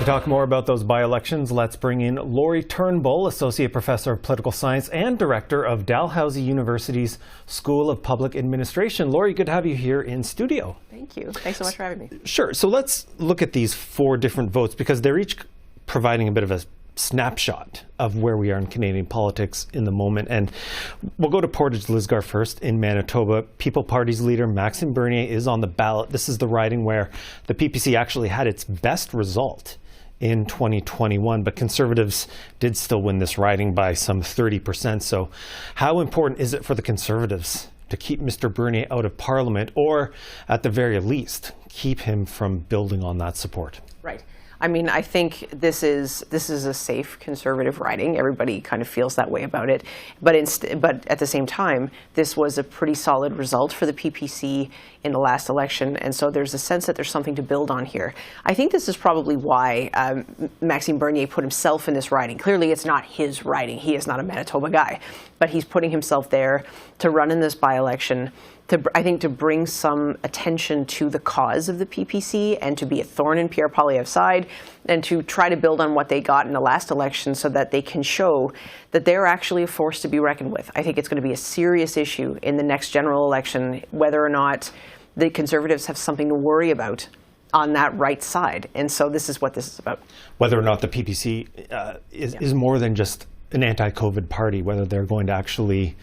talk more about those by-elections, let's bring in Lori Turnbull, Associate Professor of Political Science and Director of Dalhousie University's School of Public Administration. Lori, good to have you here in studio. Thank you. Thanks so much for having me. Sure. So let's look at these 4 different votes because they're each providing a bit of a snapshot of where we are in Canadian politics in the moment. And we'll go to Portage Lisgar first in Manitoba. People Party's leader Maxime Bernier is on the ballot. This is the riding where the PPC actually had its best result in 2021, but Conservatives did still win this riding by some 30%. So how important is it for the Conservatives to keep Mr. Bernier out of Parliament, or at the very least, keep him from building on that support? Right. I mean, I think this is a safe Conservative riding. Everybody kind of feels that way about it. But at the same time, this was a pretty solid result for the PPC in the last election, and so there's a sense that there's something to build on here. I think this is probably why Maxime Bernier put himself in this riding. Clearly, it's not his riding. He is not a Manitoba guy, but he's putting himself there to run in this by-election, I think, to bring some attention to the cause of the PPC and to be a thorn in Pierre Poilievre's side and to try to build on what they got in the last election so that they can show that they're actually a force to be reckoned with. I think it's going to be a serious issue in the next general election, whether or not the Conservatives have something to worry about on that right side. And so this is what this is about. Whether or not the PPC is more than just an anti-COVID party, whether they're going to actually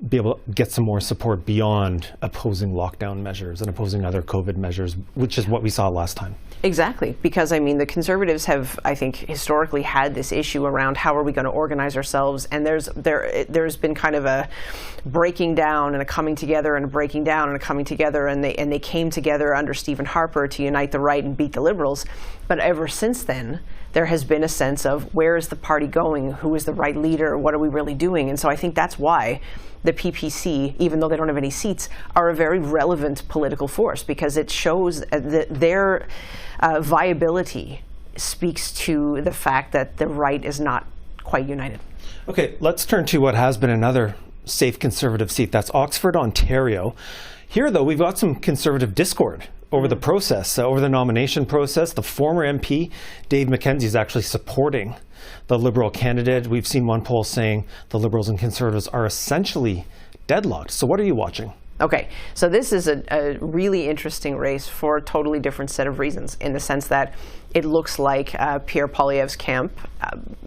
be able to get some more support beyond opposing lockdown measures and opposing other COVID measures, which is what we saw last time. Exactly, because I mean the Conservatives have, I think, historically had this issue around how are we going to organize ourselves, and there's been kind of a breaking down and a coming together and a breaking down and a coming together, and they came together under Stephen Harper to unite the right and beat the Liberals. But ever since then, there has been a sense of where is the party going, who is the right leader, what are we really doing? And so I think that's why the PPC, even though they don't have any seats, are a very relevant political force, because it shows that their viability speaks to the fact that the right is not quite united. Okay, let's turn to what has been another safe Conservative seat. That's Oxford, Ontario. Here, though, we've got some Conservative discord over the process, over the nomination process. The former MP, Dave McKenzie, is actually supporting the Liberal candidate. We've seen one poll saying the Liberals and Conservatives are essentially deadlocked. So what are you watching? Okay, so this is a really interesting race for a totally different set of reasons, in the sense that it looks like Pierre Poilievre's camp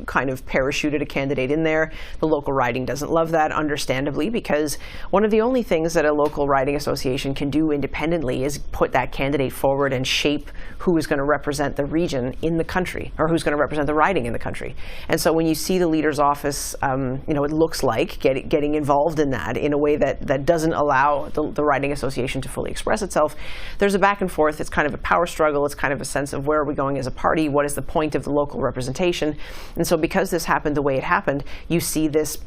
kind of parachuted a candidate in there. The local riding doesn't love that, understandably, because one of the only things that a local riding association can do independently is put that candidate forward and shape who is going to represent the region in the country, or who's going to represent the riding in the country. And so when you see the leader's office, it looks like getting involved in that in a way that doesn't allow the riding association to fully express itself. There's a back and forth. It's kind of a power struggle. It's kind of a sense of where are we going as a party? What is the point of the local representation? And so because this happened the way it happened, you see this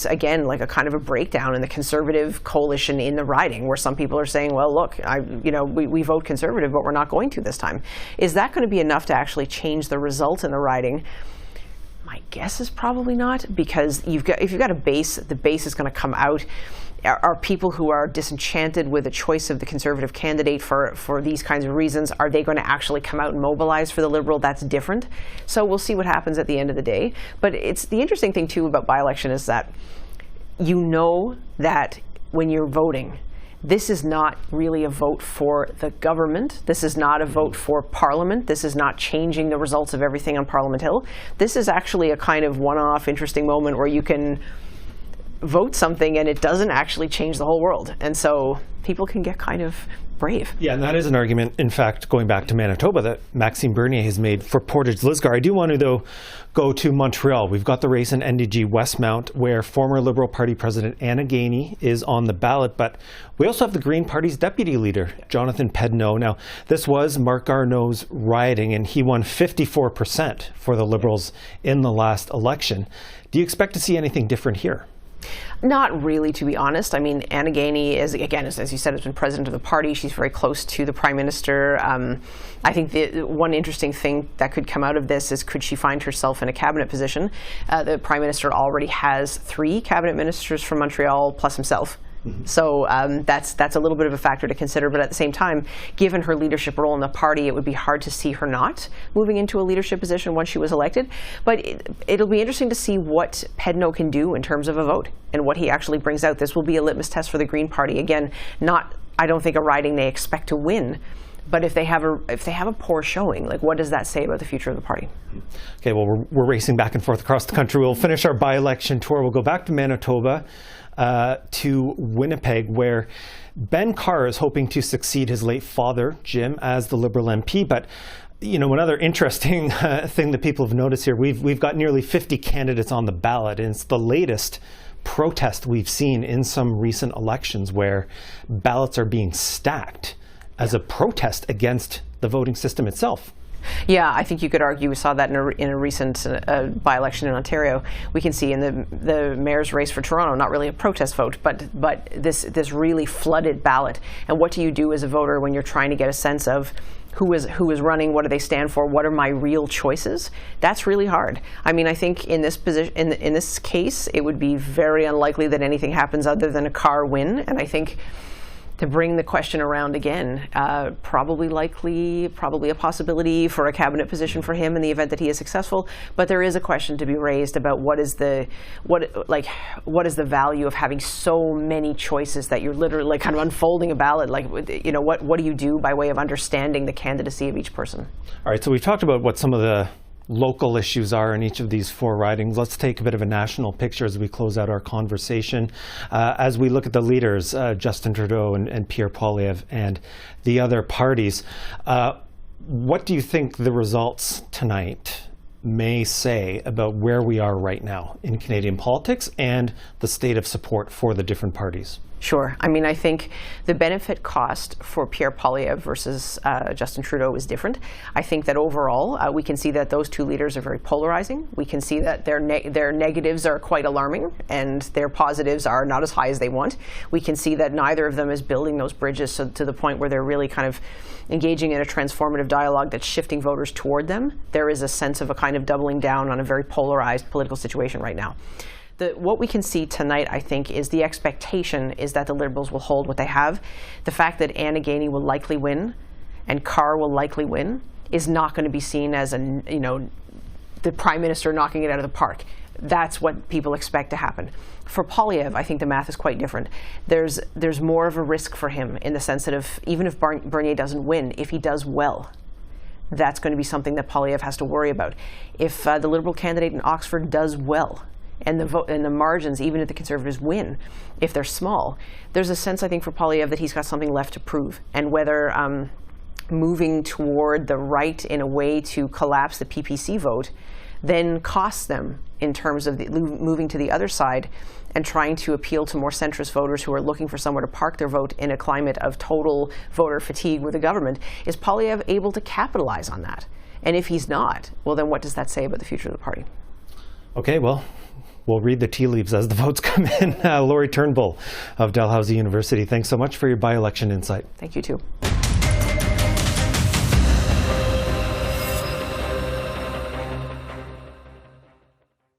again, like a kind of a breakdown in the Conservative coalition in the riding, where some people are saying, well, look, we vote Conservative, but we're not going to this time. Is that going to be enough to actually change the result in the riding? My guess is probably not, because if you've got a base, the base is going to come out. Are people who are disenchanted with the choice of the Conservative candidate for these kinds of reasons, are they going to actually come out and mobilize for the Liberal? That's different. So we'll see what happens at the end of the day. But it's the interesting thing, too, about by-election is that you know that when you're voting, this is not really a vote for the government. This is not a vote for Parliament. This is not changing the results of everything on Parliament Hill. This is actually a kind of one-off interesting moment where you can vote something and it doesn't actually change the whole world. And so people can get kind of brave. Yeah, and that is an argument, in fact, going back to Manitoba, that Maxime Bernier has made for Portage Lisgar. I do want to, though, go to Montreal. We've got the race in NDG Westmount, where former Liberal Party President Anna Gainey is on the ballot, but we also have the Green Party's deputy leader, Jonathan Pedneau. Now, this was Marc Garneau's riding, and he won 54% for the Liberals in the last election. Do you expect to see anything different here? Not really, to be honest. I mean, Anna Gainey is, again, as you said, has been president of the party. She's very close to the Prime Minister. I think the one interesting thing that could come out of this is, could she find herself in a cabinet position? The Prime Minister already has 3 cabinet ministers from Montreal plus himself. So that's a little bit of a factor to consider. But at the same time, given her leadership role in the party, it would be hard to see her not moving into a leadership position once she was elected. But it'll be interesting to see what Pedno can do in terms of a vote and what he actually brings out. This will be a litmus test for the Green Party. Again, I don't think a riding they expect to win. But if they have a poor showing, like, what does that say about the future of the party? Okay, well, we're racing back and forth across the country. We'll finish our by-election tour. We'll go back to Manitoba, to Winnipeg, where Ben Carr is hoping to succeed his late father, Jim, as the Liberal MP. But another interesting thing that people have noticed here, we've got nearly 50 candidates on the ballot, and it's the latest protest we've seen in some recent elections where ballots are being stacked as a protest against the voting system itself. Yeah, I think you could argue we saw that in a recent by-election in Ontario. We can see in the mayor's race for Toronto, not really a protest vote, but this really flooded ballot. And what do you do as a voter when you're trying to get a sense of who is running, what do they stand for, what are my real choices? That's really hard. I mean, I think in this position, in this case, it would be very unlikely that anything happens other than a Carr win. And I think to bring the question around again, probably a possibility for a cabinet position for him in the event that he is successful. But there is a question to be raised about what is the value of having so many choices that you're literally kind of unfolding a ballot. Like, what do you do by way of understanding the candidacy of each person? All right, so we've talked about what some of the local issues are in each of these four ridings. Let's take a bit of a national picture as we close out our conversation. As we look at the leaders, Justin Trudeau and Pierre Poilievre and the other parties, what do you think the results tonight may say about where we are right now in Canadian politics and the state of support for the different parties? Sure. I mean, I think the benefit cost for Pierre Poilievre versus Justin Trudeau is different. I think that overall, we can see that those two leaders are very polarizing. We can see that their negatives are quite alarming and their positives are not as high as they want. We can see that neither of them is building those bridges to the point where they're really kind of engaging in a transformative dialogue that's shifting voters toward them. There is a sense of a kind of doubling down on a very polarized political situation right now. What we can see tonight, I think, is the expectation is that the Liberals will hold what they have. The fact that Anna Gainey will likely win and Carr will likely win is not going to be seen as the Prime Minister knocking it out of the park. That's what people expect to happen. For Poilievre, I think the math is quite different. There's more of a risk for him in the sense that even if Bernier doesn't win, if he does well, that's going to be something that Poilievre has to worry about. If the Liberal candidate in Oxford does well, and the margins, even if the Conservatives win, if they're small, there's a sense, I think, for Poilievre that he's got something left to prove. And whether moving toward the right in a way to collapse the PPC vote then costs them in terms of moving to the other side and trying to appeal to more centrist voters who are looking for somewhere to park their vote in a climate of total voter fatigue with the government, is Poilievre able to capitalize on that? And if he's not, well, then what does that say about the future of the party? Okay, well, we'll read the tea leaves as the votes come in. Laurie Turnbull of Dalhousie University, thanks so much for your by-election insight. Thank you, too.